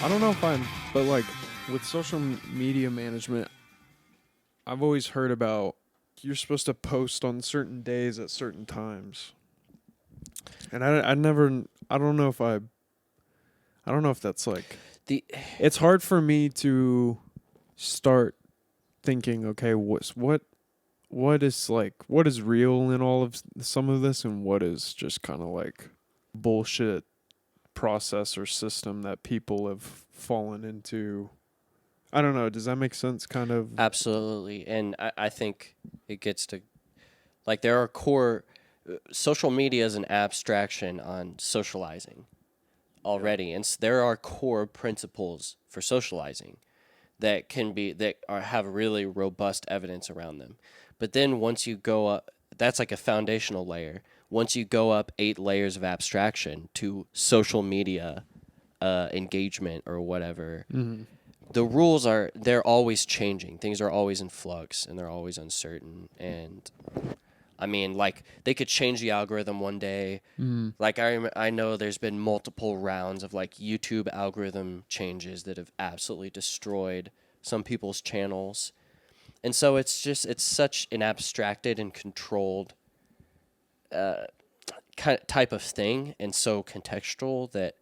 I don't know if but like with social media management, I've always heard about you're supposed to post on certain days at certain times. And I don't know if I don't know if that's like, The it's hard for me to start thinking, okay, what is real in all of some of this and what is just kind of like bullshit process or system that people have fallen into. I don't know. Does that make sense? Kind of. Absolutely, and I think it gets to like there are core social media is an abstraction on socializing already, and there are core principles for socializing that can be that are have really robust evidence around them. But then once you go up, that's like a foundational layer. Once you go up 8 layers of abstraction to social media engagement or whatever, the rules they're always changing. Things are always in flux and they're always uncertain. And I mean, like they could change the algorithm one day. Like I know there's been multiple rounds of like YouTube algorithm changes that have absolutely destroyed some people's channels. And so it's such an abstracted and controlled type of thing and so contextual that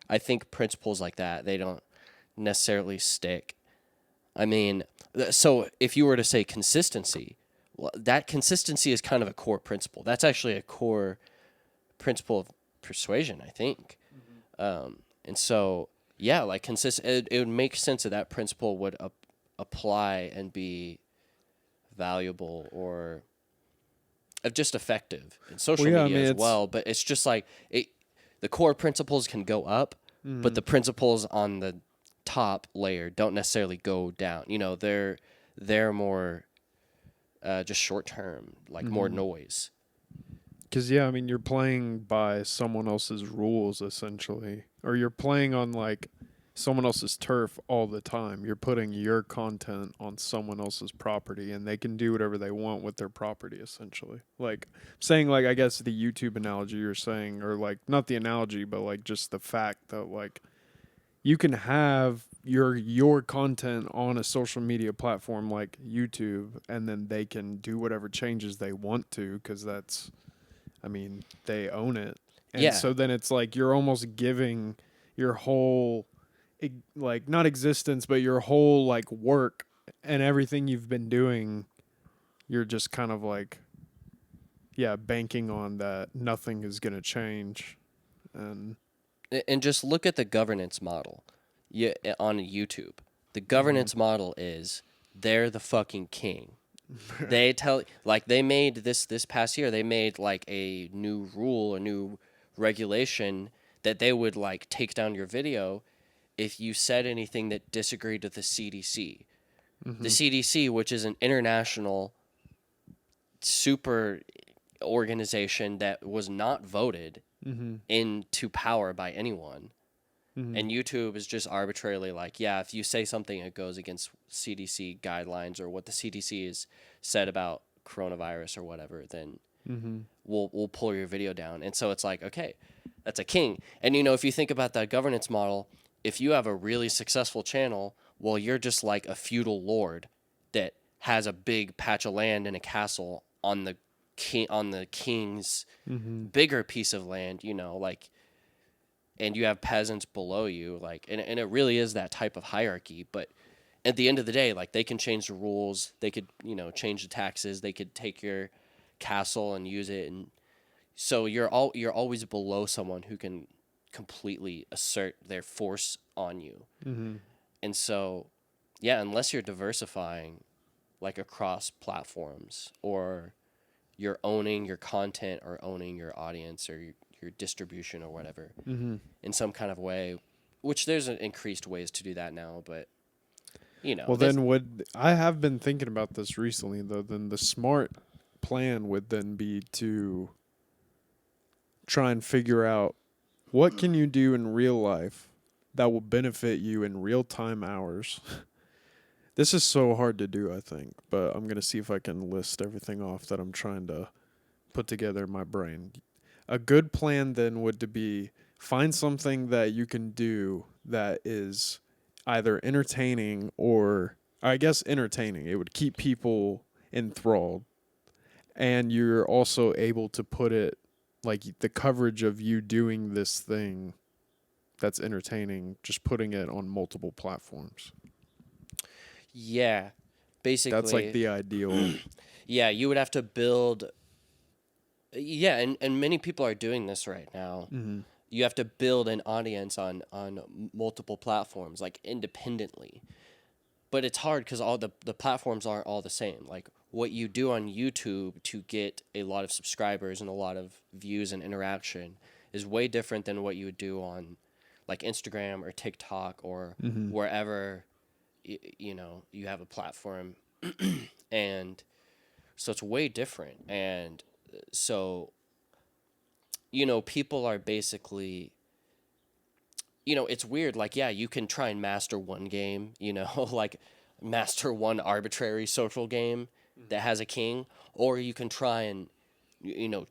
I think principles like that, they don't necessarily stick. I mean, so if you were to say consistency, well, that consistency is kind of a core principle. That's actually a core principle of persuasion, I think. And so, yeah, like it would make sense that that principle would apply and be valuable or just effective in social media as well. But it's just like the core principles can go up, but the principles on the top layer don't necessarily go down. You know, they're more just short term, like more noise. Because, yeah, I mean, you're playing by someone else's rules, essentially. Or you're playing on, like, someone else's turf all the time. You're putting your content on someone else's property, and they can do whatever they want with their property, essentially. Like, saying, like, I guess the YouTube analogy you're saying, or, like, not the analogy, but, like, just the fact that, like, you can have your content on a social media platform like YouTube, and then they can do whatever changes they want to, because that's... I mean, they own it. And Yeah. so then it's like you're almost giving your whole, like, not existence, but your whole, like, work and everything you've been doing, you're just kind of like, yeah, banking on that nothing is going to change. And just look at the governance model on YouTube. The governance model is they're the fucking king. They tell like they made this past year they made like a new rule, a new regulation that they would like take down your video if you said anything that disagreed with the CDC. The CDC, which is an international super organization that was not voted into power by anyone. And YouTube is just arbitrarily like, yeah, if you say something that goes against CDC guidelines or what the CDC has said about coronavirus or whatever, then we'll pull your video down. And so it's like, okay, that's a king. And, you know, if you think about that governance model, if you have a really successful channel, well, you're just like a feudal lord that has a big patch of land and a castle on the king's bigger piece of land, you know, like, and you have peasants below you, like, and it really is that type of hierarchy. But at the end of the day, like, they can change the rules, they could, you know, change the taxes, they could take your castle and use it, and so you're always below someone who can completely assert their force on you. And so, yeah, unless you're diversifying, like across platforms, or you're owning your content or owning your audience or your distribution or whatever in some kind of way, which there's increased ways to do that now, but you know. well, then I have been thinking about this recently, though. Then the smart plan would then be to try and figure out what can you do in real life that will benefit you in real-time hours. This is so hard to do, I think, but I'm going to see if I can list everything off that I'm trying to put together in my brain. A good plan then would to be, find something that you can do that is either entertaining or, I guess, entertaining. It would keep people enthralled. And you're also able to put it, like, the coverage of you doing this thing that's entertaining, just putting it on multiple platforms. Yeah, That's like basically. the ideal. Yeah, you would have to build. Yeah, and many people are doing this right now. Mm-hmm. You have to build an audience on multiple platforms, like independently. But it's hard because all the platforms aren't all the same. Like what you do on YouTube to get a lot of subscribers and a lot of views and interaction is way different than what you would do on like Instagram or TikTok or wherever you have a platform. And so it's way different. And so people are basically, it's weird. Like, yeah, you can try and master one game, like master one arbitrary social game that has a king, or you can try and,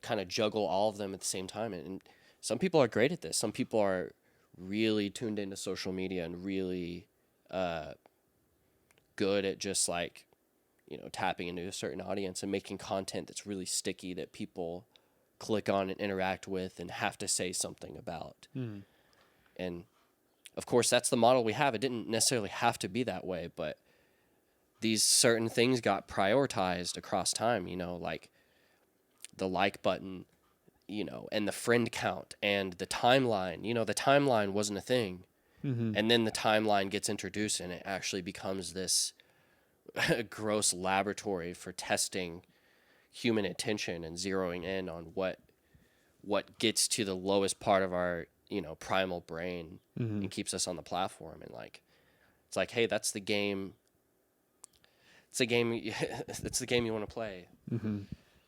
kind of juggle all of them at the same time. And some people are great at this. Some people are really tuned into social media and really good at just like, tapping into a certain audience and making content that's really sticky that people click on and interact with and have to say something about. And of course, that's the model we have. It didn't necessarily have to be that way, but these certain things got prioritized across time, like the like button, and the friend count and the timeline. The timeline wasn't a thing. And then the timeline gets introduced and it actually becomes this gross laboratory for testing human attention and zeroing in on what gets to the lowest part of our primal brain and keeps us on the platform. And like it's like, hey, that's the game. It's a game. It's the game you want to play.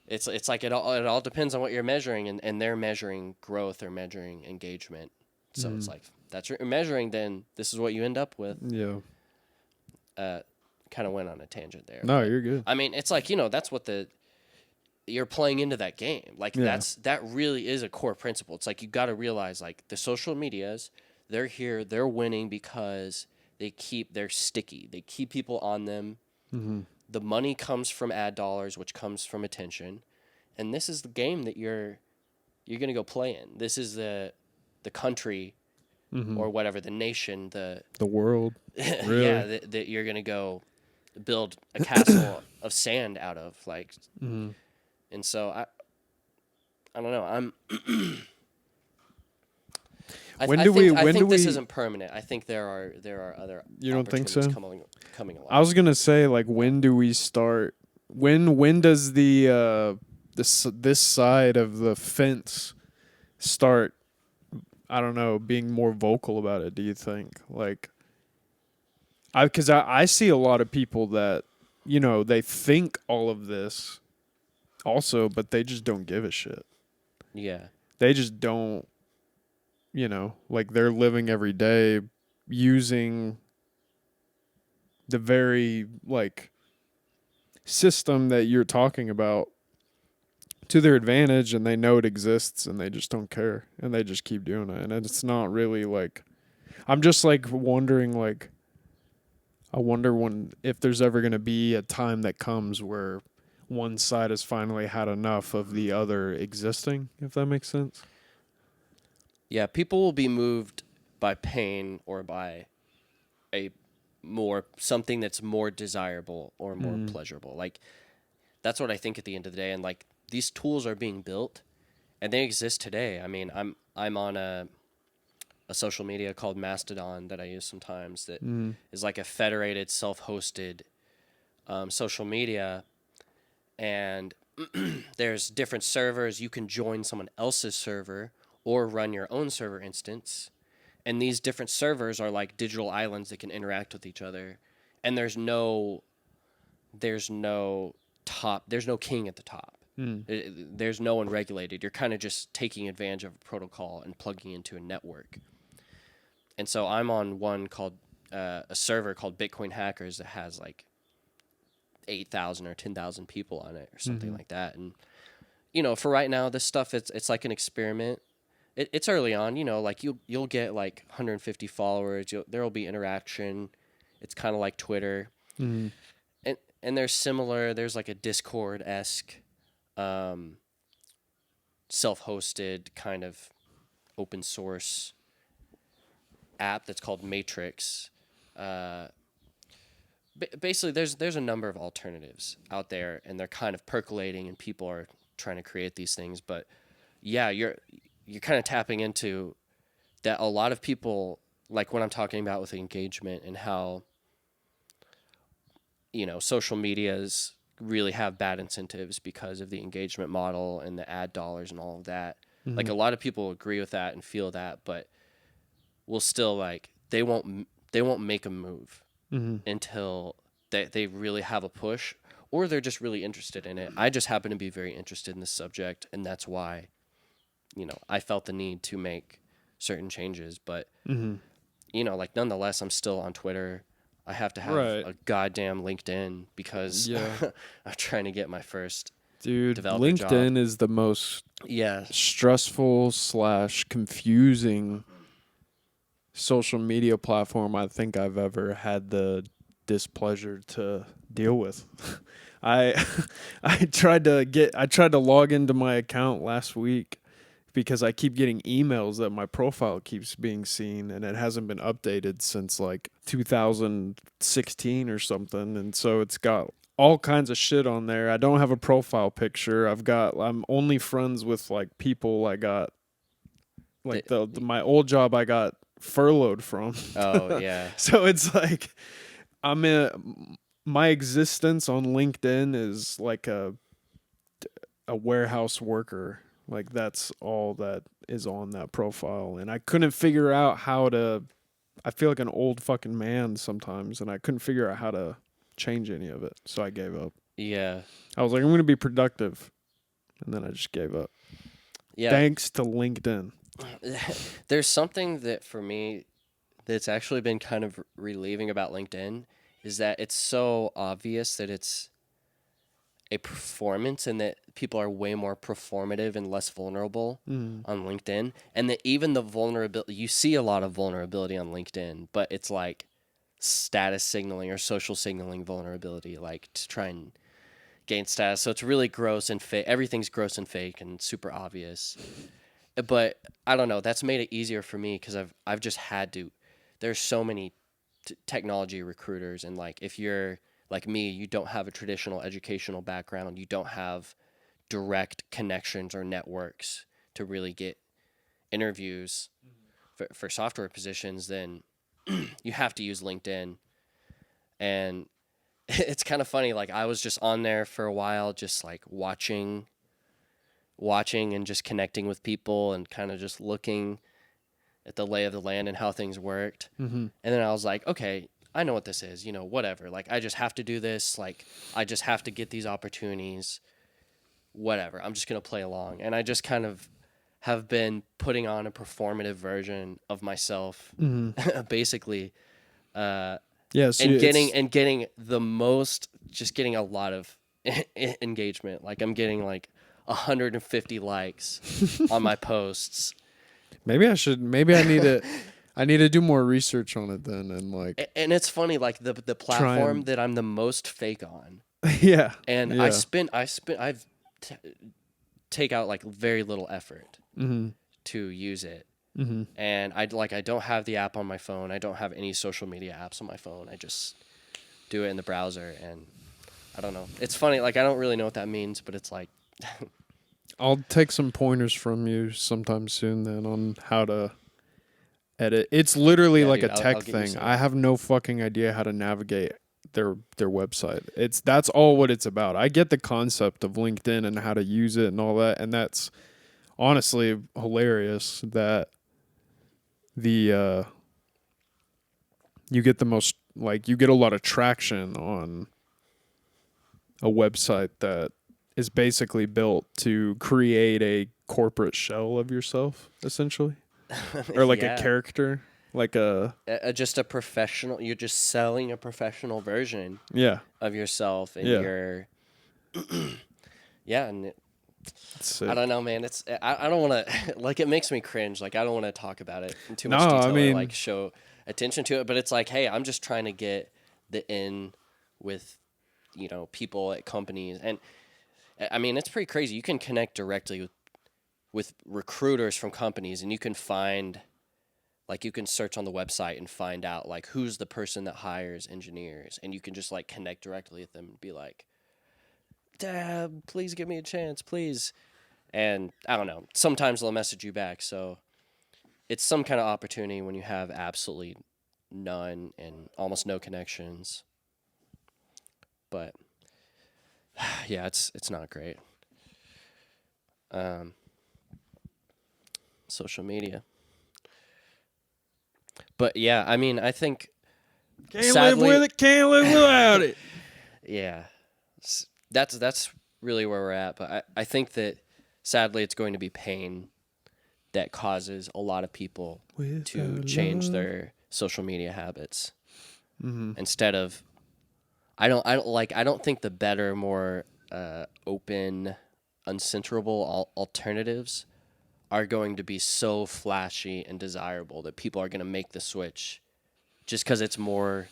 It's like it all depends on what you're measuring, and they're measuring growth or measuring engagement. So it's like that's what you're measuring, then this is what you end up with. Yeah. Kind of went on a tangent there. No, you're good. I mean, it's like, that's what you're playing into that game. Like that really is a core principle. It's like you got to realize like the social medias, they're here, they're winning because they're sticky. They keep people on them. The money comes from ad dollars, which comes from attention. And this is the game that you're going to go play in. This is the country or whatever, the nation, the world. Really? yeah, that you're going to go build a castle of sand out of, like. And so I don't know. I think this isn't permanent. I think there are other. You don't think so? Coming along. I was gonna say, like, when do we start? When does the this side of the fence start? I don't know, being more vocal about it. Do you think? Like, because I see a lot of people that they think all of this also, but they just don't give a shit. Yeah. They just don't, like they're living every day using the very like system that you're talking about to their advantage, and they know it exists and they just don't care and they just keep doing it. And it's not really like, I'm just like wondering, like, I wonder if there's ever going to be a time that comes where one side has finally had enough of the other existing, if that makes sense. Yeah, people will be moved by pain or by something that's more desirable or more pleasurable. Like, that's what I think at the end of the day. And like, these tools are being built and they exist today. I mean, I'm on a social media called Mastodon that I use sometimes that is like a federated, self-hosted social media. And there's different servers. You can join someone else's server or run your own server instance. And these different servers are like digital islands that can interact with each other. And there's no king at the top. There's no one regulated. You're kind of just taking advantage of a protocol and plugging into a network. And so I'm on one called a server called Bitcoin Hackers that has like 8,000 or 10,000 people on it or something like that. And for right now, this stuff it's like an experiment. it's early on, like you'll get like 150 followers. There will be interaction. It's kind of like Twitter, Mm-hmm. and there's like a Discord-esque, self-hosted kind of open source app that's called Matrix. Basically, there's a number of alternatives out there, and they're kind of percolating, and people are trying to create these things. But yeah, you're kind of tapping into that. A lot of people, like what I'm talking about with engagement and how social medias really have bad incentives because of the engagement model and the ad dollars and all of that. Mm-hmm. Like a lot of people agree with that and feel that, but will still like they won't make a move until they really have a push, or they're just really interested in it. I just happen to be very interested in this subject, and that's why I felt the need to make certain changes. But like nonetheless, I'm still on Twitter. I have to have a goddamn LinkedIn because I'm trying to get my first developer LinkedIn job. is the most stressful / confusing social media platform I think I've ever had the displeasure to deal with. I tried to log into my account last week because I keep getting emails that my profile keeps being seen, and it hasn't been updated since like 2016 or something, and so it's got all kinds of shit on there. I don't have a profile picture. I'm only friends with like people I got like my old job I got furloughed from. Oh yeah. So it's like my existence on LinkedIn is like a warehouse worker. Like that's all that is on that profile, and I couldn't figure out how to. I feel like an old fucking man sometimes, and I couldn't figure out how to change any of it, so I gave up. Yeah. I was like, I'm going to be productive, and then I just gave up. Yeah. Thanks to LinkedIn. There's something that for me that's actually been kind of relieving about LinkedIn is that it's so obvious that it's a performance and that people are way more performative and less vulnerable on LinkedIn. And that even the vulnerability, you see a lot of vulnerability on LinkedIn, but it's like status signaling or social signaling vulnerability, like to try and gain status. So it's really gross and fake. Everything's gross and fake and super obvious. But I don't know. That's made it easier for me because I've just had to. There's so many technology recruiters, and like if you're like me, you don't have a traditional educational background. You don't have direct connections or networks to really get interviews for software positions. Then you have to use LinkedIn, and it's kind of funny. Like I was just on there for a while, just like watching and just connecting with people and kind of just looking at the lay of the land and how things worked. And then I was like, okay, I know what this is, whatever. Like, I just have to do this. Like, I just have to get these opportunities, whatever. I'm just going to play along. And I just kind of have been putting on a performative version of myself, basically. So getting the most, just getting a lot of engagement. Like, I'm getting like 150 likes on my posts. Maybe I need to do more research on it then, and like. And it's funny, like the platform that I'm the most fake on. Yeah. And yeah. I've take out like very little effort to use it. And I don't have the app on my phone. I don't have any social media apps on my phone. I just do it in the browser, and I don't know. It's funny, like I don't really know what that means, but it's like. I'll take some pointers from you sometime soon then on how to edit. It's literally like a tech thing. I have no fucking idea how to navigate their website. That's all what it's about. I get the concept of LinkedIn and how to use it and all that, and that's honestly hilarious that you get the most, like, you get a lot of traction on a website that is basically built to create a corporate shell of yourself, essentially, or like a character, like just a professional. You're just selling a professional version, of yourself, and you're, and Sick. I don't know, man. I don't want to like, it makes me cringe. Like, I don't want to talk about it in too much No, detail I mean, or like show attention to it. But it's like, hey, I'm just trying to get the in with, people at companies, and I mean, it's pretty crazy. You can connect directly with recruiters from companies, and you can find, like, you can search on the website and find out like who's the person that hires engineers, and you can just like connect directly with them and be like, Dad, please give me a chance, please. And I don't know, sometimes they'll message you back. So it's some kind of opportunity when you have absolutely none and almost no connections. But yeah, it's not great. Social media. But yeah, I mean, I think can't sadly, live with it, can't live without it. Yeah, that's really where we're at. But I think that sadly, it's going to be pain that causes a lot of people to change their social media habits. Instead of, I don't think the better, more open, uncensorable alternatives are going to be so flashy and desirable that people are going to make the switch just because it's more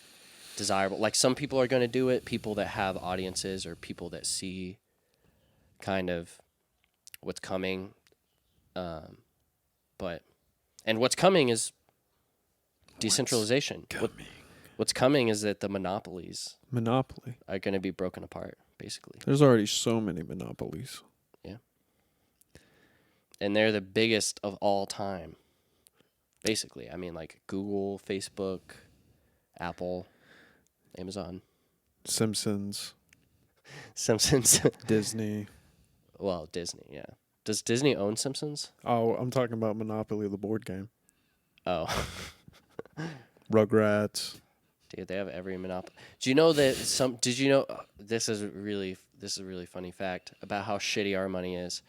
desirable. Like, some people are going to do it, people that have audiences or people that see kind of what's coming. And what's coming is decentralization. What's coming is that the monopolies are going to be broken apart, basically. There's already so many monopolies. Yeah. And they're the biggest of all time, basically. I mean, like Google, Facebook, Apple, Amazon. Simpsons. Disney. Well, Disney, yeah. Does Disney own Simpsons? Oh, I'm talking about Monopoly, the board game. Oh. Rugrats. Dude, they have every monopoly. Do you know that did you know, this is a really funny fact about how shitty our money is.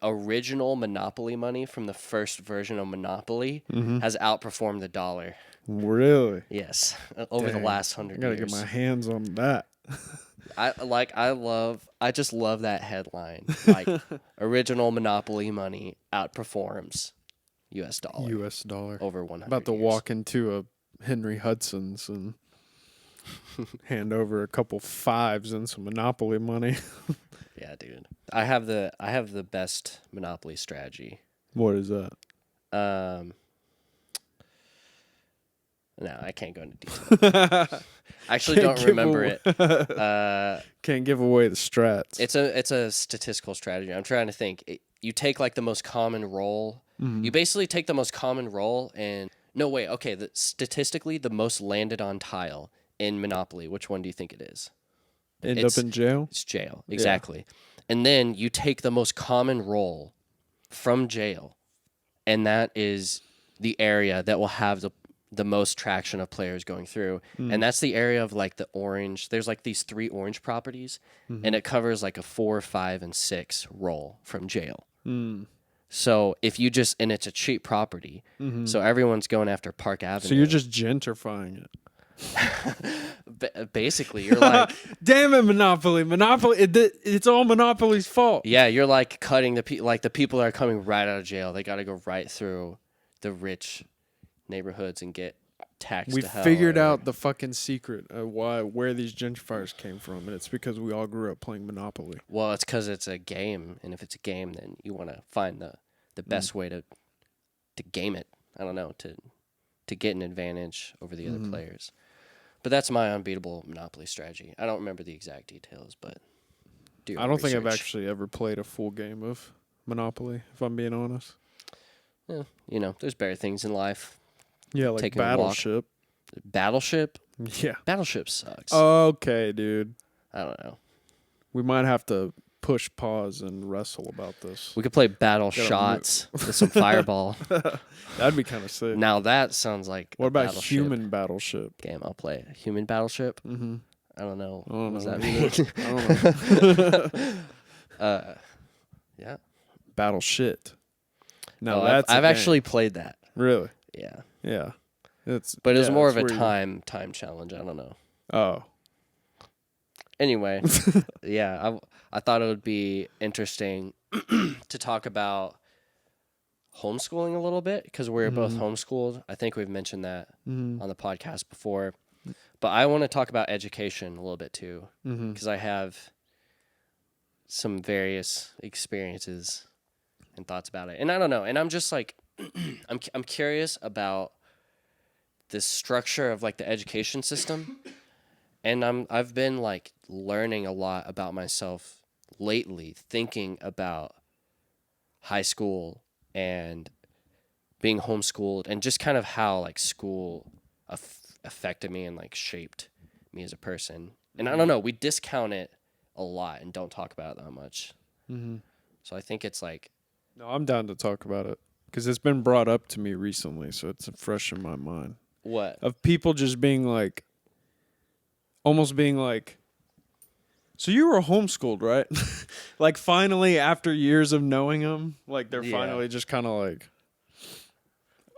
Original Monopoly money from the first version of Monopoly has outperformed the dollar. Really? Yes, over the last 100 years. I gotta get my hands on that. I just love that headline. Like, original Monopoly money outperforms U.S. dollar. U.S. dollar. Over 100 About to years. walk into a Henry Hudson's and hand over a couple fives and some Monopoly money. Yeah, dude. I have the best Monopoly strategy. What is that? No, I can't go into detail. I actually don't remember it. Can't give away the strats. It's a statistical strategy. I'm trying to think. You take like the most common roll. You basically take the most common roll and statistically the most landed on tile in Monopoly. Which one do you think it is? End up in jail? It's jail, exactly. Yeah. And then you take the most common roll from jail, and that is the area that will have the most traction of players going through. And that's the area of like the orange. There's like these 3 orange properties, and it covers like a 4, 5, and 6 roll from jail. So if you and it's a cheap property, so everyone's going after Park Avenue. So you're just gentrifying it. Basically, you're like, damn it, Monopoly! It's all Monopoly's fault. Yeah, you're like cutting the people that are coming right out of jail. They got to go right through the rich neighborhoods and get taxed. We to hell figured out the fucking secret of where these gentrifiers came from, and it's because we all grew up playing Monopoly. Well, it's because it's a game, and if it's a game, then you want to find the best way to game it. I don't know, to get an advantage over the other players. But that's my unbeatable Monopoly strategy. I don't remember the exact details, but I don't think I've actually ever played a full game of Monopoly, if I'm being honest. Yeah, there's better things in life. Yeah, like Taking Battleship. Battleship? Yeah. Battleship sucks. Okay, dude. I don't know. We might have to push pause and wrestle about this. We could play Battle Shots with some Fireball. That'd be kind of sick. Now that sounds like what about Battleship Human Battleship? game. I'll play it. Human Battleship? Mm-hmm. I don't know. What does that mean? mean? Yeah. Battle shit. No, I've actually played that. Really? Yeah. Yeah. But it was more of a time challenge. I don't know. Oh. Anyway, yeah, I thought it would be interesting to talk about homeschooling a little bit because we're both homeschooled. I think we've mentioned that on the podcast before. But I want to talk about education a little bit too because I have some various experiences and thoughts about it. And I don't know. And I'm just like, I'm curious about the structure of like the education system. And I've been like learning a lot about myself lately, thinking about high school and being homeschooled and just kind of how like school affected me and like shaped me as a person. And I don't know, we discount it a lot and don't talk about it that much. So I think it's like, No, I'm down to talk about it because it's been brought up to me recently, so it's fresh in my mind. what? Of people just being like, almost being like, so you were homeschooled, right? Like finally, after years of knowing them, like they're finally just kind of like,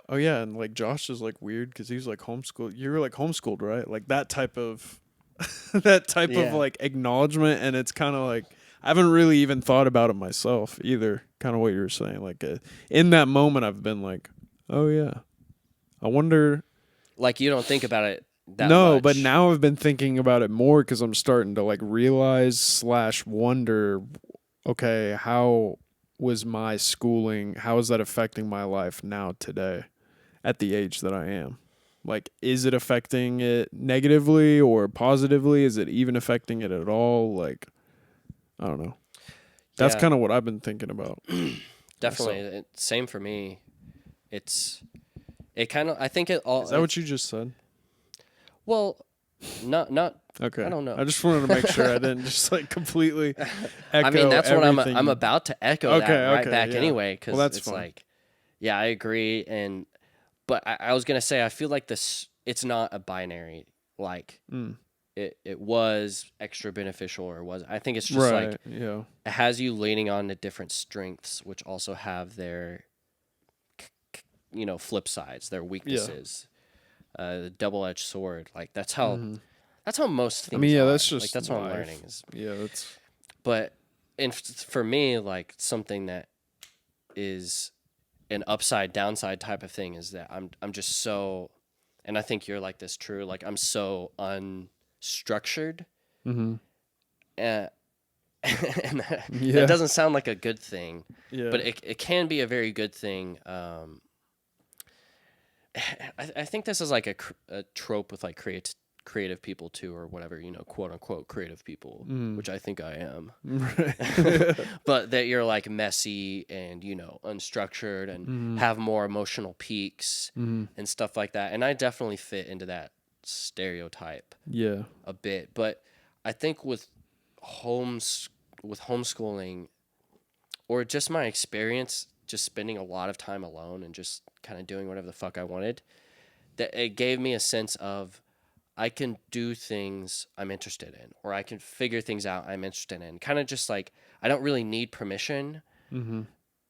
oh yeah, and like Josh is like weird because he's like homeschooled. You were like homeschooled, right? Like that type of, that type of like acknowledgement, and it's kind of like I haven't really even thought about it myself either. Kind of what you were saying, like in that moment, I've been like, oh yeah, I wonder. Like you don't think about it that No, much. but now I've been thinking about it more because I'm starting to like realize / wonder, okay, how was my schooling? How is that affecting my life now today at the age that I am? Like, is it affecting it negatively or positively? Is it even affecting it at all? Like, I don't know. That's kind of what I've been thinking about. Definitely. Same for me. It kind of, I think it all. Is that what you just said? Well, not. Okay. I don't know. I just wanted to make sure I didn't just like completely echo. I mean, that's everything. what I'm about to echo that right back anyway, because it's fine. like, yeah, I agree. But I was gonna say I feel like it's not a binary. Like it was extra beneficial or was. I think it's just like it has you leaning on to different strengths, which also have their flip sides, their weaknesses. The double-edged sword, like that's how most things. I mean, yeah, are. that's just like that's what I'm learning. That's. But for me, like something that is an upside downside type of thing is that I'm just so, and I think you're like this true. Like I'm so unstructured, and that doesn't sound like a good thing, but it can be a very good thing. I think this is like a trope with like creative people too, or whatever, quote unquote creative people, which I think I am. But that you're like messy and unstructured and have more emotional peaks and stuff like that. And I definitely fit into that stereotype. A bit, but I think with homeschooling, or just my experience, just spending a lot of time alone and just kind of doing whatever the fuck I wanted, that it gave me a sense of I can do things I'm interested in, or I can figure things out I'm interested in. Kind of just like I don't really need permission,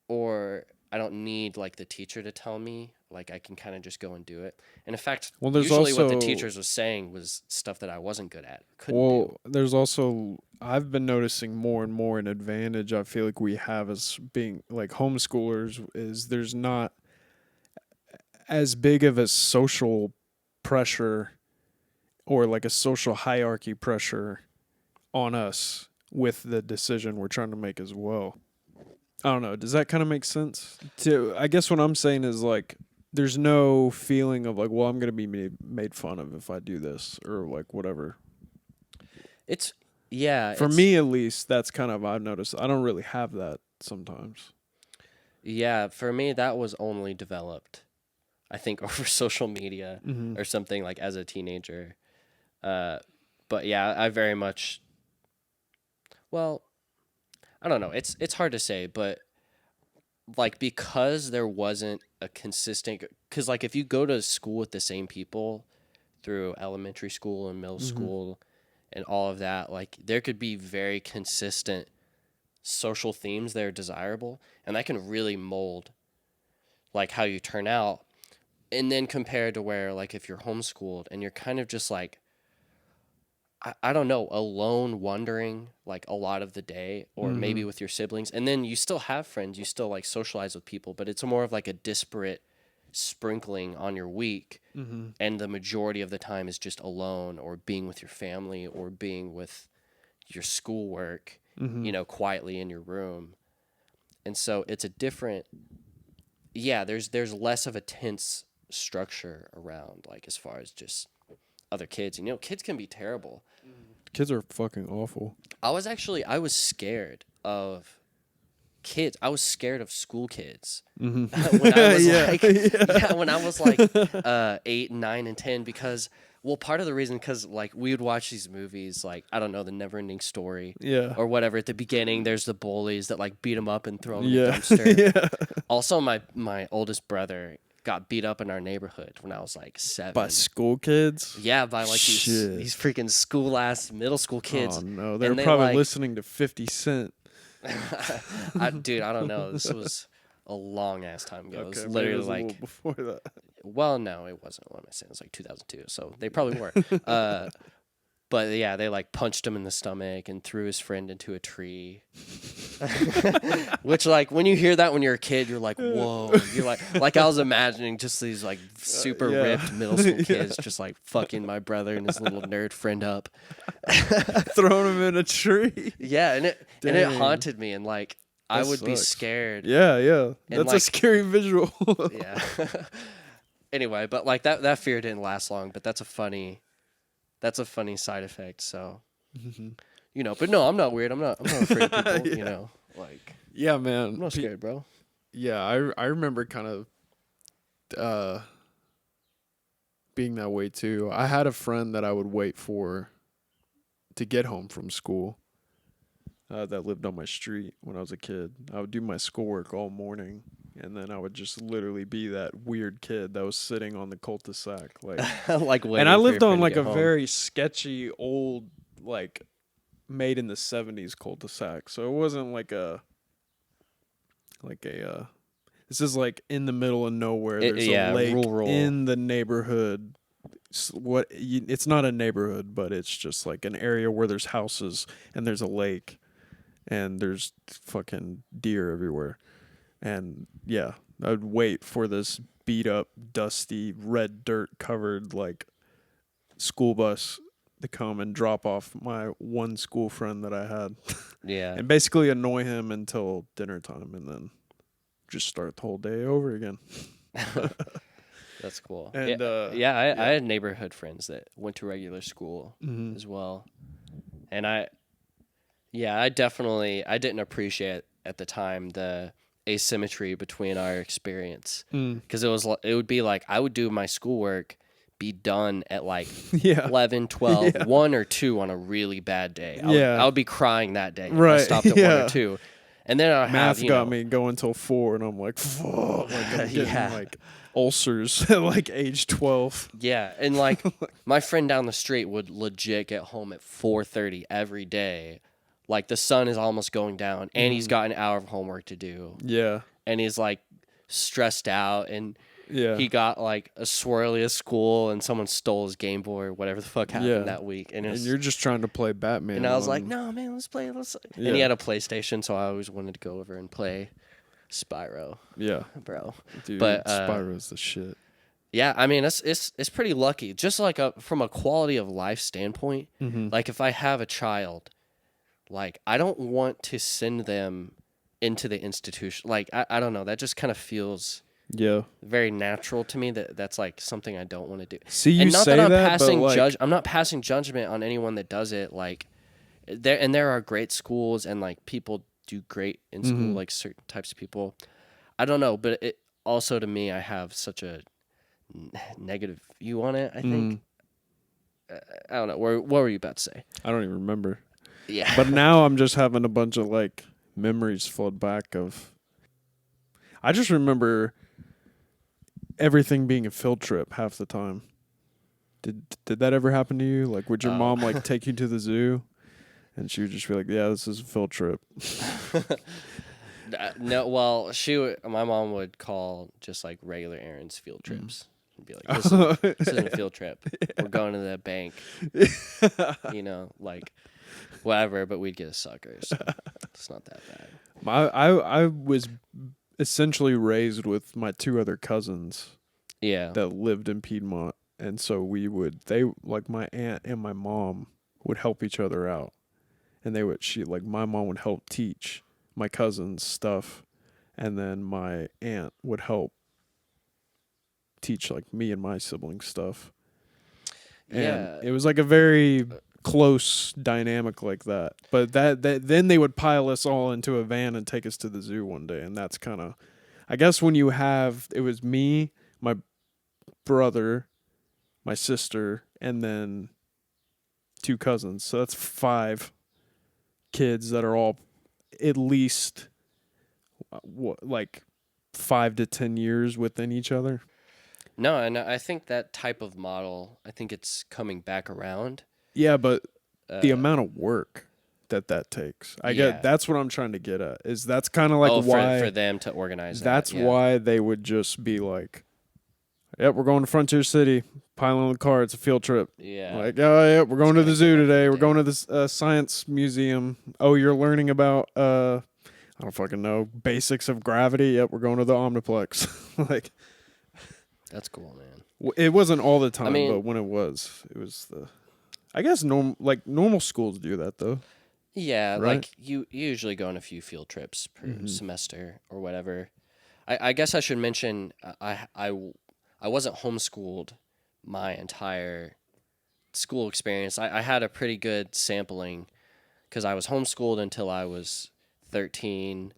or I don't need like the teacher to tell me. Like I can kind of just go and do it. And in fact, usually what the teachers was saying was stuff that I wasn't good at. Couldn't do. There's also, I've been noticing more and more an advantage I feel like we have as being like homeschoolers is there's not as big of a social pressure or like a social hierarchy pressure on us with the decision we're trying to make as well. I don't know. Does that kind of make sense? I guess what I'm saying is like, there's no feeling of like, well, I'm going to be made fun of if I do this or like whatever. For me, at least, that's kind of, I've noticed. I don't really have that sometimes. Yeah. For me, that was only developed, I think, over social media or something like as a teenager. But yeah, I very much, well, I don't know. It's hard to say, but like because there wasn't a consistent, because like if you go to school with the same people through elementary school and middle school and all of that, like there could be very consistent social themes that are desirable, and that can really mold like how you turn out. And then compared to where like if you're homeschooled and you're kind of just like, I don't know, alone wandering like a lot of the day, or maybe with your siblings. And then you still have friends, you still like socialize with people, but it's more of like a disparate sprinkling on your week. And the majority of the time is just alone, or being with your family, or being with your schoolwork, you know, quietly in your room. And so it's a different, there's less of a tense structure around, like, as far as just other kids. And, you know, kids can be terrible. Kids are fucking awful. I was scared of kids. I was scared of school kids when I was when I was like 8, 9, and 10, because, well, part of the reason, because like we would watch these movies, like, I don't know, The Neverending Story, or whatever. At the beginning, there's the bullies that like beat them up and throw them in a dumpster. Also, my oldest brother got beat up in our neighborhood when I was like 7. By school kids? Yeah, by like these freaking school-ass middle school kids. Oh, no. They're probably listening to 50 Cent. Dude, I don't know. This was a long-ass time ago. Okay, It was literally it was like... a little before that. Well, no, it wasn't. What am I saying? It was like 2002, so they probably were. But yeah, they like punched him in the stomach and threw his friend into a tree. Which, like, when you hear that when you're a kid, you're like, whoa. You're like I was imagining just these like super ripped middle school kids just like fucking my brother and his little nerd friend up. Throwing him in a tree. Yeah, and it haunted me, and like I would be scared. Yeah. And that's a scary visual. Yeah. Anyway, but like that fear didn't last long, but that's a funny side effect. So, you know, but no, I'm not weird. I'm not afraid of people, you know, like, yeah, man. I'm not scared, bro. Yeah. I remember kind of, being that way too. I had a friend that I would wait for to get home from school, that lived on my street when I was a kid. I would do my schoolwork all morning, and then I would just literally be that weird kid that was sitting on the cul-de-sac, like, like, and I lived on like a very sketchy old, like, made in the 70s cul-de-sac. So it wasn't like a this is like in the middle of nowhere. There's a lake rural. In the neighborhood. It's not a neighborhood, but it's just like an area where there's houses and there's a lake and there's fucking deer everywhere. And yeah, I would wait for this beat up, dusty, red dirt covered like school bus to come and drop off my one school friend that I had. Yeah. And basically annoy him until dinner time, and then just start the whole day over again. That's cool. And I had neighborhood friends that went to regular school as well. And I didn't appreciate at the time the asymmetry between our experience, because it would be like I would do my schoolwork, be done at like 11, 12, 1 or 2 on a really bad day. I would be crying that day. Right. I stopped at 1 or 2. And then I math got me going till 4, and I'm like, fuck, like I'm getting like ulcers at like age 12. Yeah, and like my friend down the street would legit get home at 4:30 every day. Like the sun is almost going down, and he's got an hour of homework to do. Yeah, and he's like stressed out, and yeah, he got like a swirly at school, and someone stole his Game Boy or whatever the fuck happened that week. And you're just trying to play Batman. And I was like, no, man, let's play. And he had a PlayStation, so I always wanted to go over and play Spyro. Yeah, bro. Dude, but Spyro's the shit. Yeah, I mean, it's pretty lucky. Just like from a quality of life standpoint, like if I have a child, like I don't want to send them into the institution. Like I don't know, that just kind of feels very natural to me. That's like something I don't want to do. See, you and not say that I'm that, passing but like... I'm not passing judgment on anyone that does it. Like there are great schools, and like people do great in school, like certain types of people. I don't know, but it also, to me, I have such a negative view on it, I think. I don't know. What were you about to say? I don't even remember. Yeah. But now I'm just having a bunch of like memories flood back of... I just remember everything being a field trip half the time. Did that ever happen to you? Like, would your mom like take you to the zoo, and she would just be like, "Yeah, this is a field trip"? No, well, my mom would call just like regular errands field trips. and be like, listen, this isn't a field trip. We're going to the bank. Like whatever, but we'd get a sucker, so it's not that bad. I was essentially raised with my two other cousins. Yeah. That lived in Piedmont, and so my aunt and my mom would help each other out, and my mom would help teach my cousins stuff, and then my aunt would help teach like me and my siblings stuff. And it was like a very close dynamic like that. But that then they would pile us all into a van and take us to the zoo one day, and that's kind of, I guess, when you have, it was me, my brother, my sister, and then two cousins. So that's 5 kids that are all at least like 5 to 10 years within each other. No, and I think that type of model, I think it's coming back around. Yeah, but the amount of work that takes. That's what I'm trying to get at. Is that's kind of like why for them to organize that's why they would just be like, yep, we're going to Frontier City, pile on the car, it's a field trip. Yeah. Like, oh, yeah, we're going to the zoo today. We're going to the science museum. Oh, you're learning about, I don't fucking know, basics of gravity. Yep, we're going to the Omniplex. Like, that's cool, man. It wasn't all the time, but when it was I guess normal schools do that, though. Yeah, right? like you usually go on a few field trips per semester or whatever. I guess I should mention I wasn't homeschooled my entire school experience. I had a pretty good sampling because I was homeschooled until I was 13,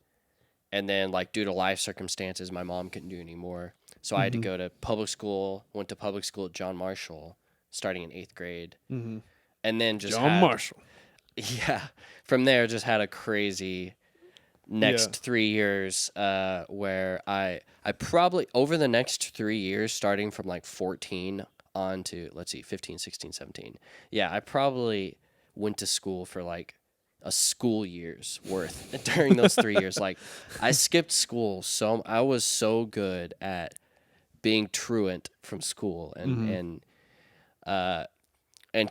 and then like due to life circumstances, my mom couldn't do anymore. So I had to go to public school, went to public school at John Marshall starting in 8th grade. Mm-hmm. And then just Marshall. Yeah. From there, just had a crazy next 3 years where I probably, over the next 3 years, starting from like 14 on to, 15, 16, 17. Yeah, I probably went to school for like a school year's worth during those 3 years. Like, I skipped school, so I was so good at being truant from school and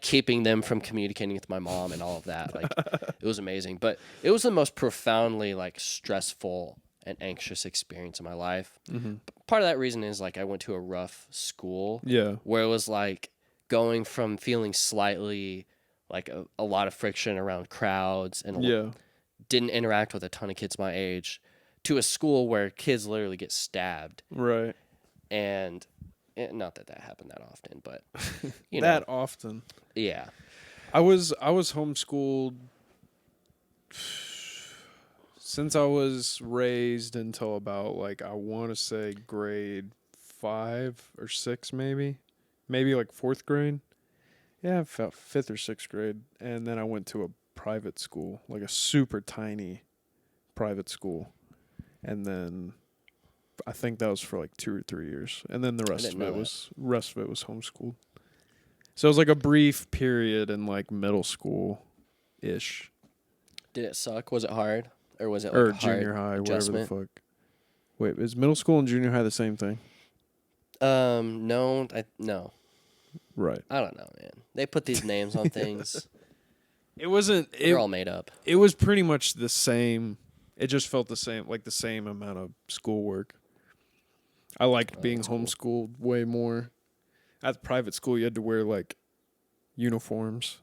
keeping them from communicating with my mom and all of that. Like, it was amazing. But it was the most profoundly like stressful and anxious experience in my life. Mm-hmm. Part of that reason is like I went to a rough school. Yeah. Where it was like going from feeling slightly like a lot of friction around crowds and didn't interact with a ton of kids my age to a school where kids literally get stabbed. Right. And not that happened that often, but you know. That often. Yeah. I was homeschooled since I was raised until about like, I want to say grade 5 or 6 maybe like 4th grade. Yeah, 5th or 6th grade. And then I went to a private school, like a super tiny private school. And then I think that was for like 2 or 3 years, and then the rest of it was homeschooled. So it was like a brief period in like middle school, ish. Did it suck? Was it hard, or was it like a junior high, adjustment? whatever the fuck? Wait, is middle school and junior high the same thing? No, Right. I don't know, man. They put these names on things. It wasn't. They're all made up. It was pretty much the same. It just felt the same, like the same amount of schoolwork. I liked being homeschooled way more. At the private school, you had to wear like uniforms,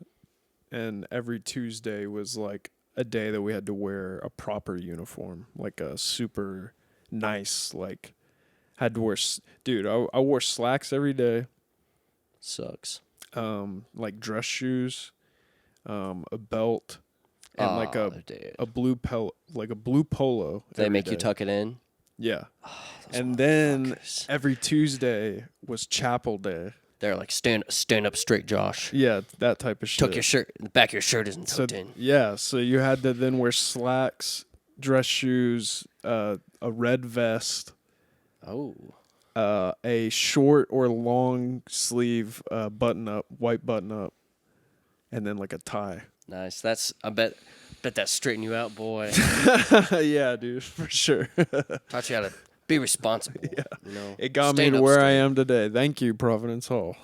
and every Tuesday was like a day that we had to wear a proper uniform, like a super nice, like had to wear. Dude, I wore slacks every day. Sucks. Like dress shoes, a belt, and like a blue polo. Did they make you tuck it in? Yeah. And then every Tuesday was chapel day. They're like, stand up straight, Josh. Yeah, that type of shit. Tuck your shirt. The back of your shirt isn't tucked in. Yeah, so you had to then wear slacks, dress shoes, a red vest. Oh. A short or long sleeve white button up, and then like a tie. Nice. I bet that straightened you out, boy. Yeah, dude, for sure. Taught you how to Be responsible. Yeah. You know, It got me stand to up where I straight. am today. Thank you, Providence Hall.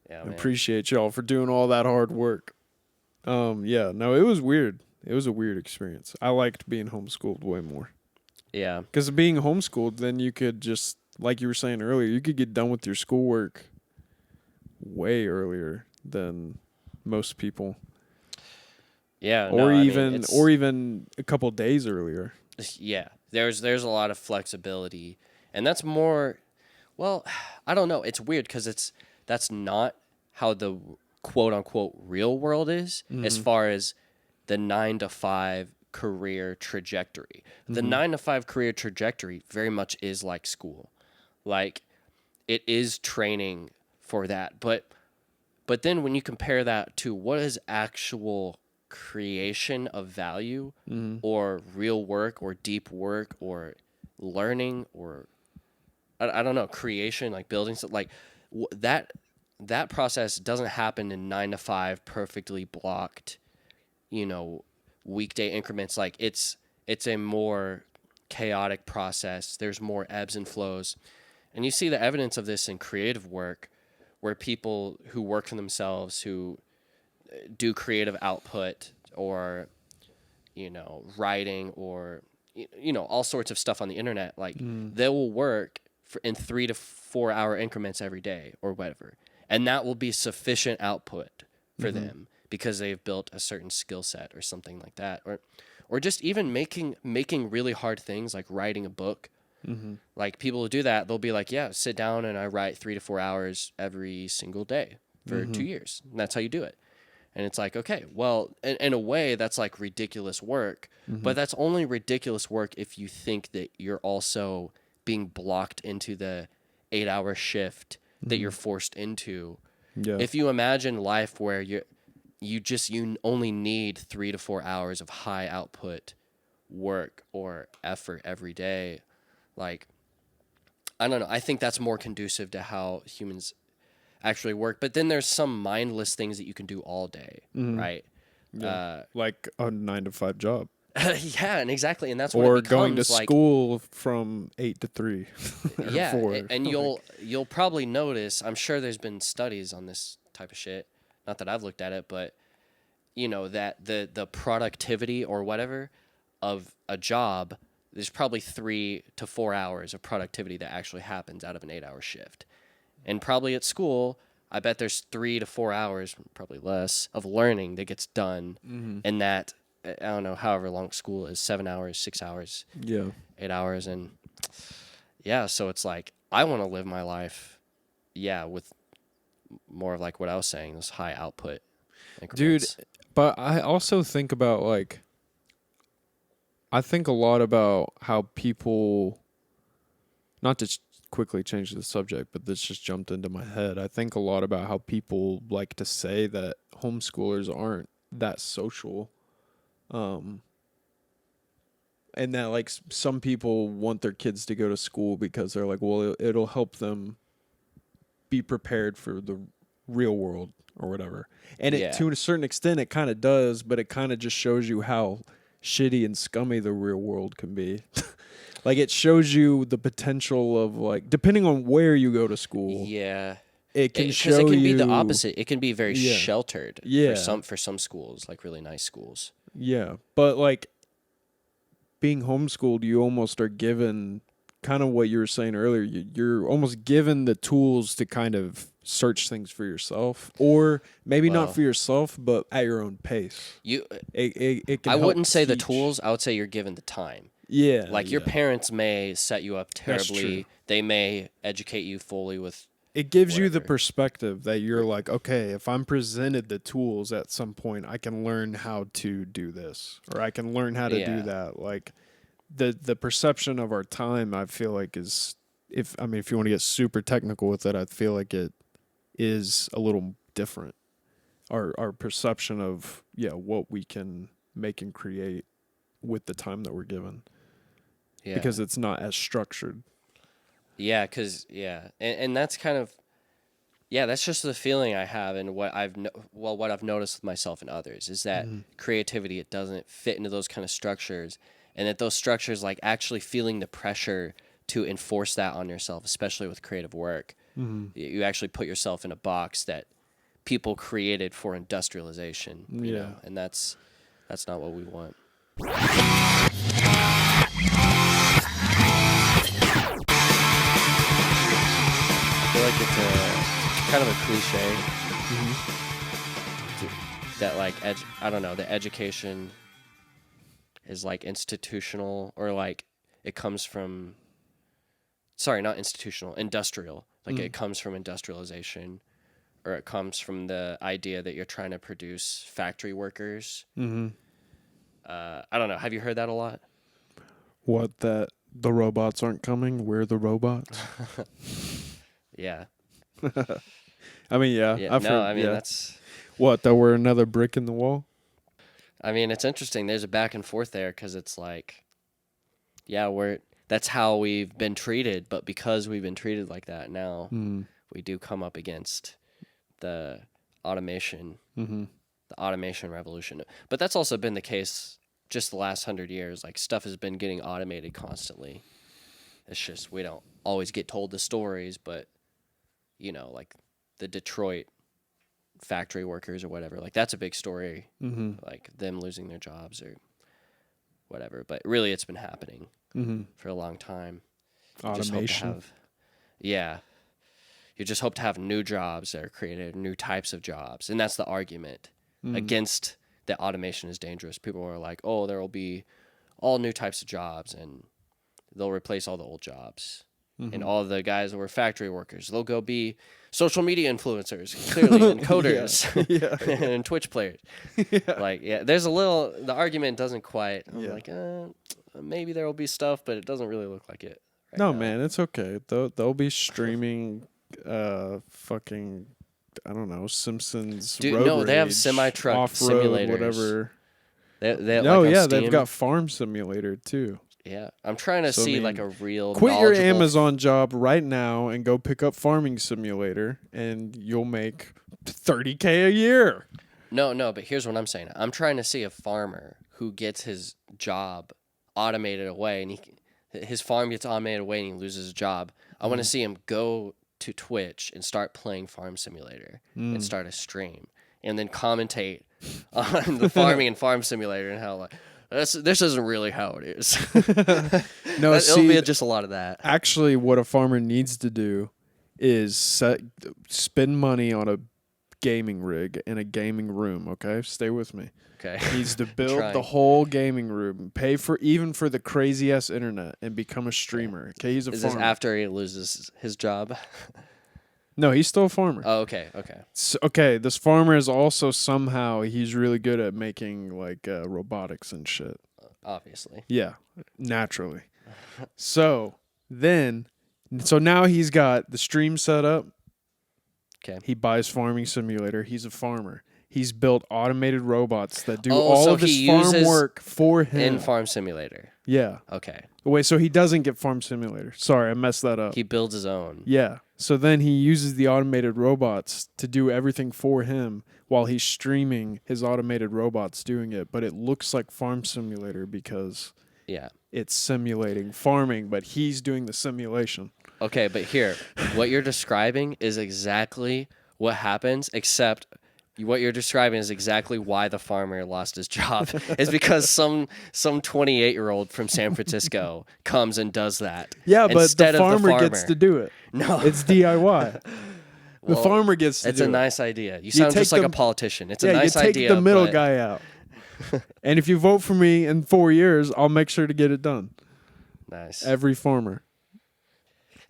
Yeah, I man. appreciate y'all for doing all that hard work. Yeah, no, it was weird. It was a weird experience. I liked being homeschooled way more. Yeah. Because being homeschooled, then you could just, like you were saying earlier, you could get done with your schoolwork way earlier than most people, Yeah. No, or I mean, even it's or even a couple days earlier. yeah. There's a lot of flexibility, and that's more. Well, I don't know. It's weird because that's not how the quote unquote real world is as far as the 9 to 5 career trajectory. The 9 to 5 career trajectory very much is like school. Like it is training for that. But then when you compare that to what is actual creation of value or real work or deep work or learning or I don't know, creation, like building something like that process doesn't happen in 9 to 5 perfectly blocked, you know, weekday increments. Like it's a more chaotic process. There's more ebbs and flows. And you see the evidence of this in creative work where people who work for themselves, who do creative output or, you know, writing or, you know, all sorts of stuff on the internet, like they will work in 3 to 4 hour increments every day or whatever. And that will be sufficient output for them because they've built a certain skill set or something like that. Or just even making really hard things like writing a book. Like people who do that, they'll be like, yeah, sit down and I write 3 to 4 hours every single day for 2 years. And that's how you do it. And it's like, okay, well, in a way, that's like ridiculous work. But that's only ridiculous work if you think that you're also being blocked into the 8 hour shift that you're forced into. Yeah. If you imagine life where you only need 3 to 4 hours of high output work or effort every day, like, I don't know. I think that's more conducive to how humans actually work. But then there's some mindless things that you can do all day, right? Yeah. Like a 9 to 5 job. Yeah, and exactly, and that's when Or it becomes going to like, school from 8 to 3. Or yeah, 4. and you'll probably notice. I'm sure there's been studies on this type of shit. Not that I've looked at it, but you know that the productivity or whatever of a job, there's probably 3 to 4 hours of productivity that actually happens out of an 8 hour shift. And probably at school, I bet there's 3 to 4 hours, probably less, of learning that gets done in that, I don't know, however long school is, 7 hours, 6 hours, Yeah. 8 hours. And yeah, so it's like, I want to live my life, yeah, with more of like what I was saying, those high output increments. Dude, but I also think about like, I think a lot about how people, not to quickly change the subject, but this just jumped into my head. I think a lot about how people like to say that homeschoolers aren't that social. And that like some people want their kids to go to school because they're like, well, it'll help them be prepared for the real world or whatever. And Yeah. it, to a certain extent, it kind of does, but it kind of just shows you how shitty and scummy the real world can be. Like it shows you the potential of like, depending on where you go to school, Yeah. it can Because show it can you be the opposite. It can be very Yeah. sheltered Yeah. for some schools, like really nice schools. Yeah, but like being homeschooled, you almost are given kind of what you were saying earlier. You're almost given the tools to kind of search things for yourself, or maybe Well, not for yourself, but at your own pace. You, It can. I help wouldn't say the teach. tools. I would say you're given the time. Yeah, Like your yeah. parents may set you up That's true. terribly. They may educate you fully with. It gives you the Whatever. perspective that you're like, okay, if I'm presented the tools at some point, I can learn how to do this, or I can learn how to Yeah. do that. Like the perception of our time, I feel like is, if you want to get super technical with it, I feel like it is a little different. Our perception of what we can make and create with the time that we're given, Yeah. because it's not as structured. Yeah, and that's kind of, that's just the feeling I have, and what I've noticed with myself and others is that creativity, it doesn't fit into those kind of structures, and that those structures, like actually feeling the pressure to enforce that on yourself, especially with creative work. You actually put yourself in a box that people created for industrialization, you know, and that's not what we want. I feel like it's kind of a cliche that, like, I don't know, the education is like institutional, or like it comes from, sorry, not institutional, industrial. Like it comes from industrialization, or it comes from the idea that you're trying to produce factory workers. I don't know. Have you heard that a lot? What, that the robots aren't coming? We're the robots? Yeah. I mean, yeah. Yeah. No, I mean, that's... What, that we're another brick in the wall? I mean, it's interesting. There's a back and forth there, because it's like, yeah, that's how we've been treated, but because we've been treated like that now, we do come up against the automation, the automation revolution. But that's also been the case just the last 100 years. Like, stuff has been getting automated constantly. It's just we don't always get told the stories, but, you know, like the Detroit factory workers or whatever, like that's a big story, like them losing their jobs or whatever. But really, it's been happening for a long time. Automation. You just hope to have new jobs that are created, new types of jobs. And that's the argument against that automation is dangerous. People are like, oh, there will be all new types of jobs and they'll replace all the old jobs. And all the guys that were factory workers, they'll go be social media influencers, clearly, and coders, and Twitch players. Like, there's a little, the argument doesn't quite, I'm like, maybe there will be stuff, but it doesn't really look like it. No, man, it's okay. They'll be streaming fucking, I don't know, Simpsons. Dude, road no, they have rage, semi-truck off-road, simulators. whatever. They've got Farm Simulator too. Yeah, I'm trying to see like a real quit your Amazon job right now and go pick up Farming Simulator, and you'll make $30K a year. No, but here's what I'm saying. I'm trying to see a farmer who gets his job automated away, and his farm gets automated away, and he loses his job. I want to see him go to Twitch and start playing Farm Simulator and start a stream, and then commentate on the farming and Farm Simulator and how, like, this isn't really how it is. No, it'll be just a lot of that. Actually, what a farmer needs to do is spend money on a gaming rig and a gaming room. Okay, stay with me. Okay, he needs to build the whole gaming room, pay for the crazy ass internet, and become a streamer. Okay, he's a farmer. Is this after he loses his job? No, he's still a farmer. Oh, okay. So, this farmer is also he's really good at making like robotics and shit. Obviously. Yeah, naturally. So now he's got the stream set up. Okay. He buys Farming Simulator. He's a farmer. He's built automated robots that do all of his farm work for him. In Farm Simulator. Yeah. Okay. Wait, so he doesn't get Farm Simulator. Sorry, I messed that up. He builds his own. Yeah. So then he uses the automated robots to do everything for him while he's streaming his automated robots doing it. But it looks like Farm Simulator because it's simulating farming, but he's doing the simulation. Okay, but here, what you're describing is exactly what happens, except what you're describing is exactly why the farmer lost his job. It's because some 28-year-old from San Francisco comes and does that. Yeah, but the farmer gets to do it. No. It's DIY. The farmer gets to do it. It's a nice idea. You sound just like a politician. It's a nice idea. You take the middle guy out. And if you vote for me in 4 years, I'll make sure to get it done. Nice. Every farmer.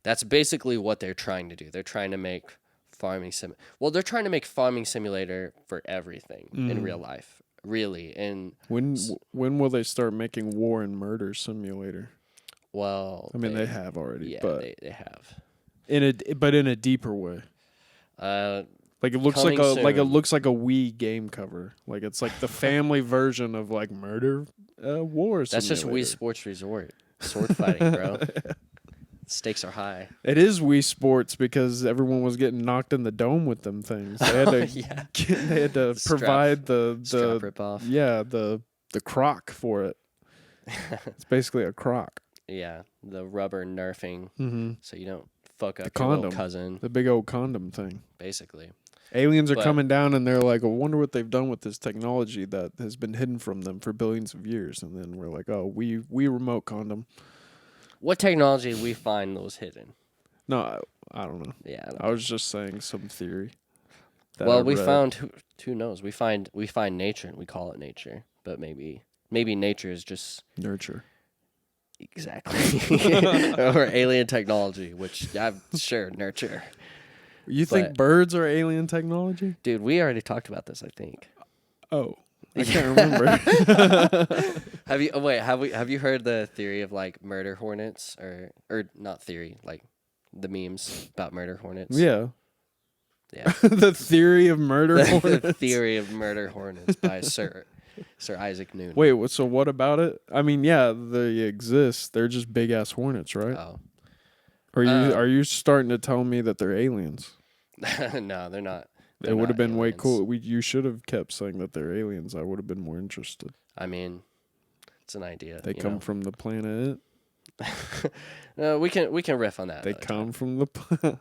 That's basically what they're trying to do. They're trying to make they're trying to make Farming Simulator for everything in real life, really. And when will they start making War and Murder Simulator? Well, I mean, they have already. Yeah, but they have. In a deeper way. Like it looks like a Wii game cover. Like it's like the family version of like Murder War Simulator. That's just Wii Sports Resort. Sword fighting, bro. Stakes are high. It is Wii Sports because everyone was getting knocked in the dome with them things. They had to, they had to provide the strap rip off. Yeah, the crock for it. It's basically a crock. Yeah, the rubber nerfing, so you don't fuck up The your little condom. cousin. The big old condom thing. Basically. Aliens are But- coming down and they're like, I wonder what they've done with this technology that has been hidden from them for billions of years. And then we're like, oh, we remote condom. What technology we find those hidden? No, I don't know. Yeah. I was just saying some theory. Well, we found who knows? We find nature and we call it nature, but maybe nature is just nurture. Exactly. Or alien technology, which I'm sure nurture. You think birds are alien technology? Dude, we already talked about this, I think. Oh, I can't remember. Have you heard the theory of like murder hornets or not theory, like the memes about murder hornets? Yeah. Yeah. The theory of murder hornets. The theory of murder hornets by Sir Isaac Newton. Wait, so what about it? I mean, yeah, they exist. They're just big ass hornets, right? Oh. Are you starting to tell me that they're aliens? No, they're not. It would have been way cool. You should have kept saying that they're aliens. I would have been more interested. I mean, it's an idea. They come from the planet. No, we can riff on that. They come from the planet.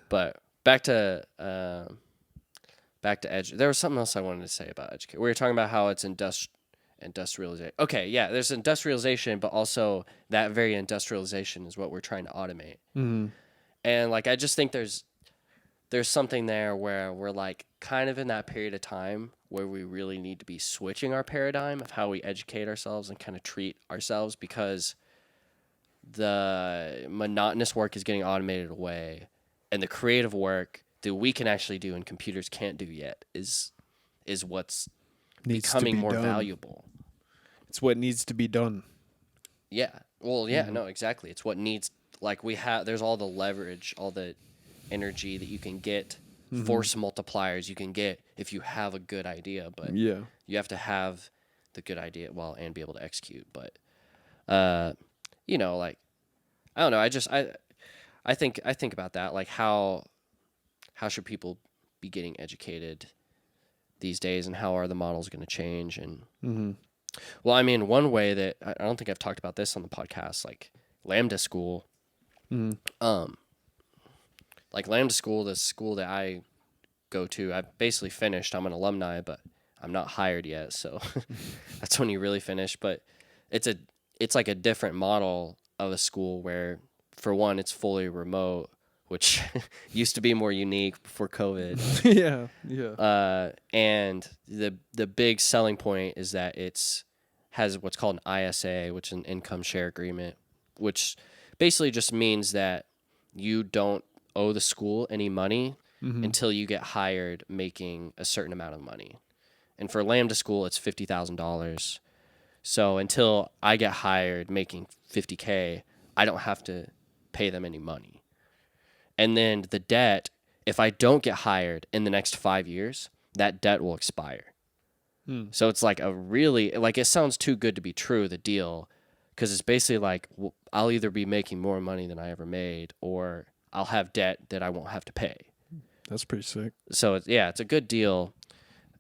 But back to there was something else I wanted to say about education. We were talking about how it's industrialization. Okay, yeah, there's industrialization, but also that very industrialization is what we're trying to automate. Mm-hmm. And like I just think there's something there where we're like kind of in that period of time where we really need to be switching our paradigm of how we educate ourselves and kind of treat ourselves, because the monotonous work is getting automated away, and the creative work that we can actually do and computers can't do yet is what's becoming more valuable. It's what needs to be done. Yeah. Well, yeah, no, exactly. It's what needs, like there's all the leverage, all the energy that you can get, force multipliers you can get if you have a good idea, but yeah, you have to have the good idea and be able to execute. But like I don't know, I think about that, like how should people be getting educated these days, and how are the models going to change? And well, I mean, one way that I don't think I've talked about this on the podcast, like Lambda School. Like Lambda School, the school that I go to, I basically finished. I'm an alumni, but I'm not hired yet, so that's when you really finish. But it's like a different model of a school where, for one, it's fully remote, which used to be more unique before COVID. yeah. And the big selling point is that has what's called an ISA, which is an income share agreement, which basically just means that you don't owe the school any money until you get hired making a certain amount of money. And for Lambda School, it's $50,000. So until I get hired making $50K, I don't have to pay them any money. And then the debt, if I don't get hired in the next 5 years, that debt will expire. So it's like it sounds too good to be true, the deal, because it's basically like, well, I'll either be making more money than I ever made, or I'll have debt that I won't have to pay. That's pretty sick. So it's a good deal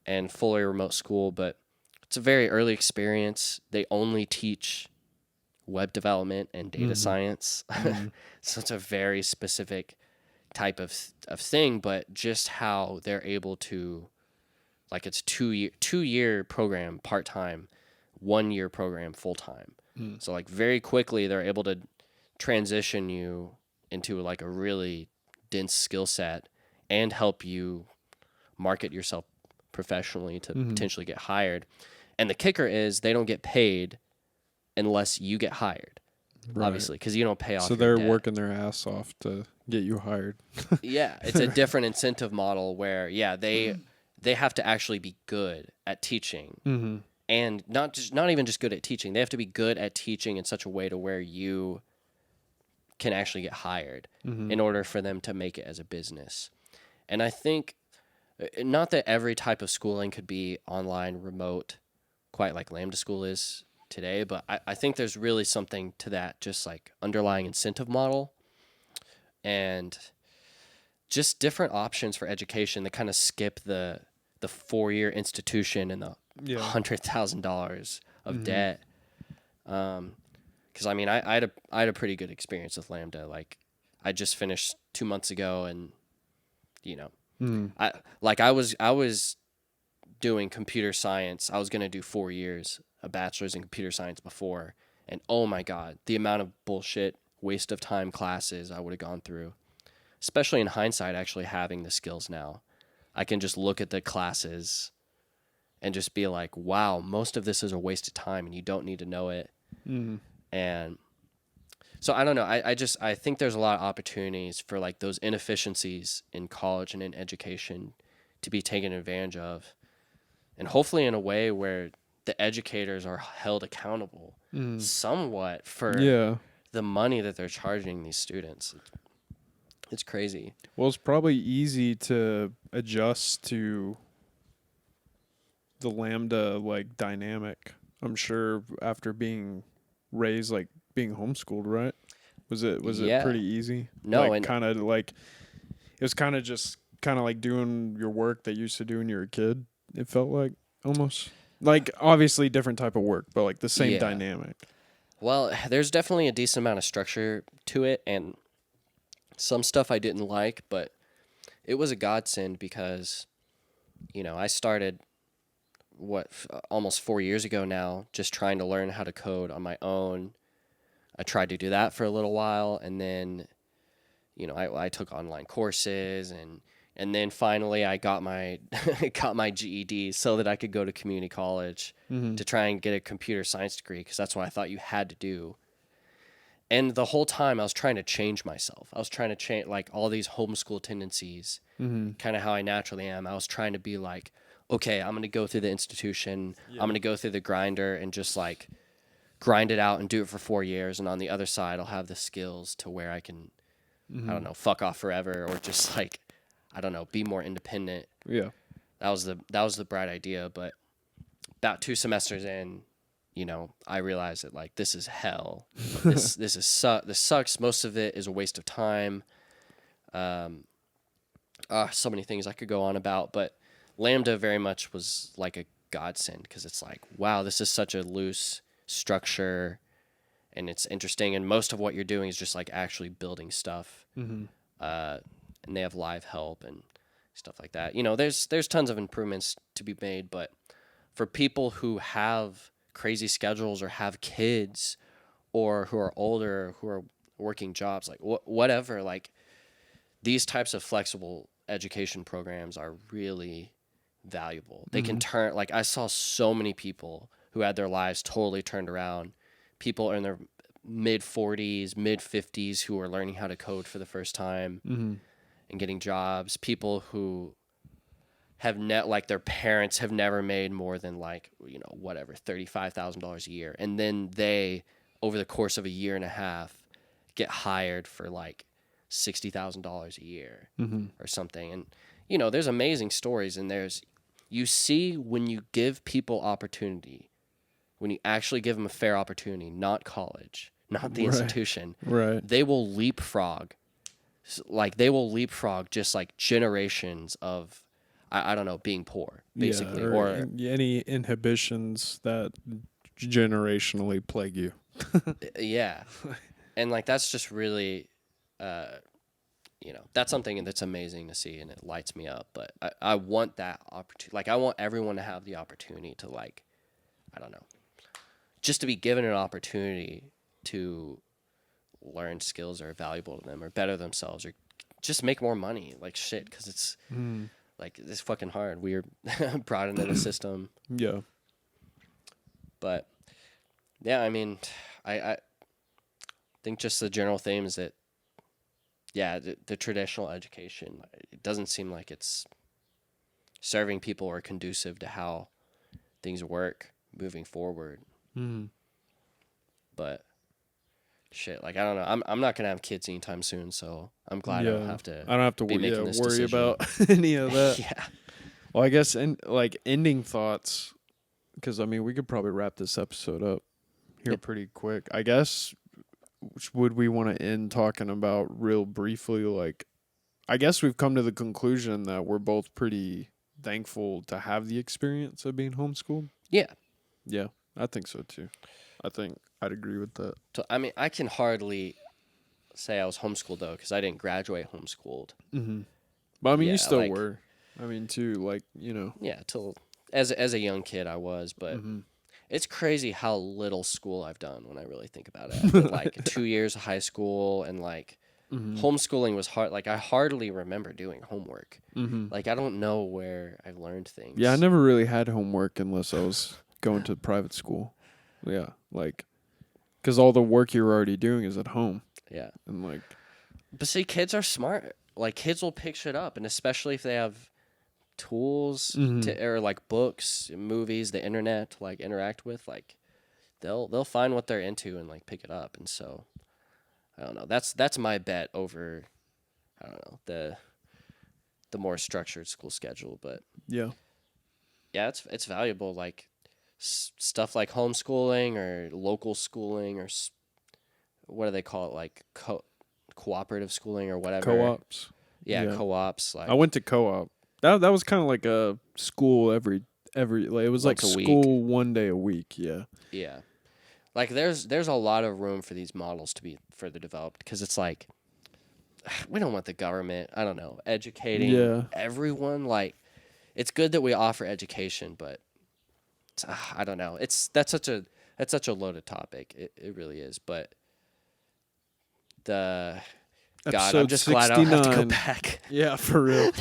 and fully remote school, but it's a very early experience. They only teach web development and data science. So it's a very specific type of thing, but just how they're able to, like, it's 2-year program part-time, 1-year program full-time. So like very quickly they're able to transition you into like a really dense skill set and help you market yourself professionally to potentially get hired. And the kicker is they don't get paid unless you get hired, obviously, because you don't pay off. So they're working their ass off to get you hired. Yeah, it's a different incentive model where they have to actually be good at teaching, and not even just good at teaching. They have to be good at teaching in such a way to where you can actually get hired in order for them to make it as a business. And I think, not that every type of schooling could be online, remote, quite like Lambda School is today, but I think there's really something to that, just like underlying incentive model and just different options for education that kind of skip the 4-year institution and the $100,000 of debt. Because I mean, I had a pretty good experience with Lambda. Like, I just finished 2 months ago, and you know, I was doing computer science. I was gonna do 4 years, a bachelor's in computer science before, and oh my god, the amount of bullshit, waste of time classes I would have gone through. Especially in hindsight, actually having the skills now, I can just look at the classes and just be like, wow, most of this is a waste of time, and you don't need to know it. And so I don't know. I think there's a lot of opportunities for like those inefficiencies in college and in education to be taken advantage of, and hopefully in a way where the educators are held accountable somewhat for the money that they're charging these students. It's crazy. Well, it's probably easy to adjust to the Lambda like dynamic. I'm sure after being raised, like being homeschooled, right? Was it pretty easy? No, like, and kind of like it was kind of just kind of like doing your work that you used to do when you were a kid. It felt like almost like obviously different type of work, but like the same dynamic. Well, there's definitely a decent amount of structure to it, and some stuff I didn't like, but it was a godsend because, I started almost 4 years ago now, just trying to learn how to code on my own. I tried to do that for a little while, and then, I took online courses, and then finally I got my got my GED so that I could go to community college to try and get a computer science degree, because that's what I thought you had to do. And the whole time I was trying to change myself. I was trying to change like all these homeschool tendencies, kind of how I naturally am. I was trying to be like, okay, I'm going to go through the institution. I'm going to go through the grinder and just like grind it out and do it for 4 years. And on the other side, I'll have the skills to where I can, I don't know, fuck off forever, or just like, I don't know, be more independent. Yeah. That was the bright idea. But about 2 semesters in, I realized that like this is hell. This sucks. Most of it is a waste of time. So many things I could go on about, but Lambda very much was like a godsend, because it's like, wow, this is such a loose structure, and it's interesting. And most of what you're doing is just like actually building stuff. And they have live help and stuff like that. There's tons of improvements to be made, but for people who have crazy schedules or have kids or who are older, who are working jobs, like whatever, like these types of flexible education programs are really valuable. They can turn, like I saw so many people who had their lives totally turned around. People in their mid 40s, mid 50s who are learning how to code for the first time and getting jobs. People who have like their parents have never made more than like, whatever, $35,000 a year. And then they, over the course of a year and a half, get hired for like $60,000 a year or something. And, there's amazing stories, and you see when you give people opportunity, when you actually give them a fair opportunity, not college, not the institution, they will leapfrog. Like they will leapfrog just like generations of, I don't know, being poor, basically. or any inhibitions that generationally plague you. Yeah. And like that's just really, that's something that's amazing to see, and it lights me up. But I want that opportunity. Like I want everyone to have the opportunity to, like, I don't know, just to be given an opportunity to learn skills that are valuable to them, or better themselves, or just make more money. Like shit, because it's like it's fucking hard. We're brought into the system. Yeah. But yeah, I mean, I think just the general theme is that, yeah, the traditional education, it doesn't seem like it's serving people or conducive to how things work moving forward. But shit, like I don't know. I'm not gonna have kids anytime soon, so I'm glad I don't have to be making this worry decision about any of that. Yeah. Well, I guess ending thoughts, because I mean we could probably wrap this episode up here pretty quick. I guess, would we want to end talking about real briefly, like, I guess we've come to the conclusion that we're both pretty thankful to have the experience of being homeschooled. Yeah. Yeah, I think so too. I think I'd agree with that. So, I mean, I can hardly say I was homeschooled though, because I didn't graduate homeschooled. Mm-hmm. But I mean, Yeah, you still like- were. I mean, too, like, you know. Yeah, till as a young kid I was, but it's crazy how little school I've done when I really think about it. With, like 2 years of high school and like homeschooling was hard. Like I hardly remember doing homework. Like I don't know where I learned things. Yeah, I never really had homework unless I was going to private school. Yeah, like, because all the work you're already doing is at home. Yeah. And like, But see, kids are smart. Like kids will pick shit up, and especially if they have tools to, or like books, movies, the internet to like interact with, like they'll find what they're into and like pick it up. And so I don't know. That's my bet over, I don't know, the more structured school schedule. But yeah. it's valuable. Like stuff like homeschooling or local schooling or what do they call it? Like cooperative schooling or whatever. Co-ops. Yeah, co-ops. Like I went to co-op. That was kind of like a school every like it was like Once a week. school 1 day a week. Yeah. Yeah. Like there's a lot of room for these models to be further developed, because it's like we don't want the government, I don't know, educating everyone. Like it's good that we offer education, but I don't know. That's such a loaded topic. It really is. But God, I'm just glad I don't have to go back. Yeah, for real.